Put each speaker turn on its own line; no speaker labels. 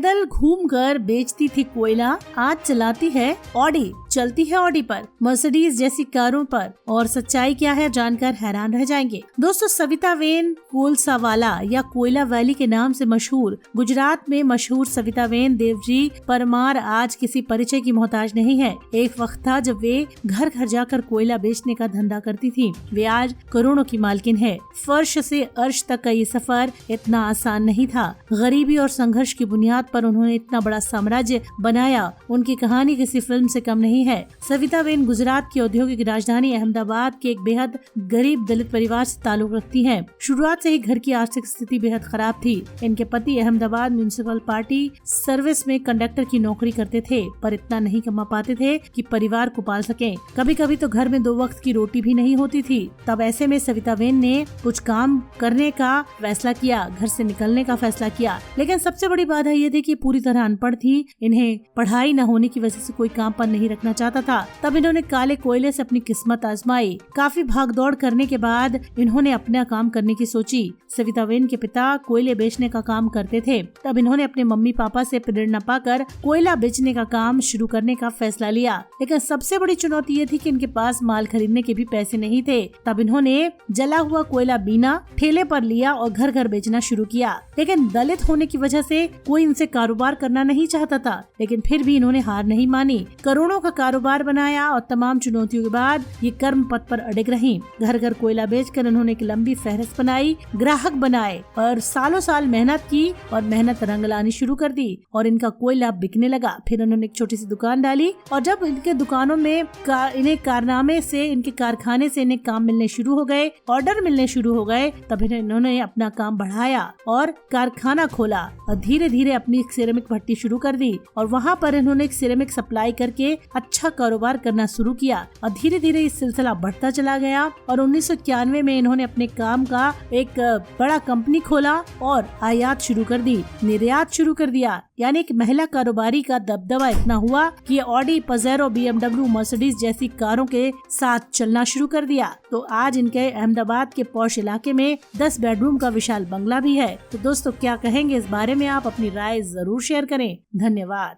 पैदल घूमकर बेचती थी कोयला, आज चलाती है ऑडी, चलती है ऑडी पर, मर्सिडीज जैसी कारों पर। और सच्चाई क्या है जानकर हैरान रह जाएंगे। दोस्तों, सविता वेन कोलसावाला या कोयला वैली के नाम से मशहूर गुजरात में मशहूर सविता वेन देवजी परमार आज किसी परिचय की मोहताज नहीं है। एक वक्त था जब वे घर घर जाकर कोयला बेचने का धंधा करती थी। वे आज करोड़ों की मालकिन है। फर्श से अर्श तक का ये सफर इतना आसान नहीं था। गरीबी और संघर्ष की बुनियाद पर उन्होंने इतना बड़ा साम्राज्य बनाया। उनकी कहानी किसी फिल्म से कम नहीं है। सविता वेन गुजरात की औद्योगिक राजधानी अहमदाबाद के एक बेहद गरीब दलित परिवार से ताल्लुक रखती हैं। शुरुआत से ही घर की आर्थिक स्थिति बेहद खराब थी। इनके पति अहमदाबाद म्युनिसिपल पार्टी सर्विस में कंडक्टर की नौकरी करते थे, पर इतना नहीं कमा पाते थे कि परिवार को पाल सकें। कभी कभी तो घर में 2 वक्त की रोटी भी नहीं होती थी। तब ऐसे में सविता वेन ने कुछ काम करने का फैसला किया, घर से निकलने का फैसला किया। लेकिन सबसे बड़ी बात है ये थी कि पूरी तरह अनपढ़ थी। इन्हें पढ़ाई न होने की वजह से कोई काम पर नहीं रखना चाहता था। तब इन्होंने काले कोयले से अपनी किस्मत आजमाई। काफी भागदौड़ करने के बाद इन्होंने अपना काम करने की सोची। सविता वेन के पिता कोयले बेचने का काम करते थे। तब इन्होंने अपने मम्मी पापा से प्रेरणा पाकर कोयला बेचने का काम शुरू करने का फैसला लिया। लेकिन सबसे बड़ी चुनौती ये थी कि इनके पास माल खरीदने के भी पैसे नहीं थे। तब इन्होंने जला हुआ कोयला बीना ठेले पर लिया और घर घर बेचना शुरू किया। लेकिन दलित होने की वजह से कोई इनसे कारोबार करना नहीं चाहता था। लेकिन फिर भी इन्होंने हार नहीं मानी। करोड़ों का कारोबार बनाया और तमाम चुनौतियों के बाद ये कर्म पथ पर अड़िग रहीं। घर घर कोयला बेचकर इन्होंने एक लंबी फहरिस्त बनाई, ग्राहक बनाए और सालों साल मेहनत की और मेहनत रंग लानी शुरू कर दी और इनका कोयला बिकने लगा। फिर उन्होंने एक छोटी सी दुकान डाली और जब इनके दुकानों में इन्हें कारनामे से, इनके कारखाने से इन्हें काम मिलने शुरू हो गए, ऑर्डर मिलने शुरू हो गए, तब इन्होंने अपना काम बढ़ाया और कारखाना खोला और धीरे धीरे अपनी सिरेमिक भट्टी शुरू कर दी और वहाँ पर इन्होंने एक सिरेमिक सप्लाई करके अच्छा कारोबार करना शुरू किया और धीरे धीरे इस सिलसिला बढ़ता चला गया। और 1991 में इन्होंने अपने काम का एक बड़ा कंपनी खोला और आयात शुरू कर दी, निर्यात शुरू कर दिया। यानी एक महिला कारोबारी का दबदबा इतना हुआ कि ऑडी, पजेरो, BMW, मर्सिडीज जैसी कारों के साथ चलना शुरू कर दिया। तो आज इनके अहमदाबाद के पॉश इलाके में 10 बेडरूम का विशाल बंगला भी है। तो दोस्तों, क्या कहेंगे इस बारे में आप? अपनी राय जरूर शेयर करें। धन्यवाद।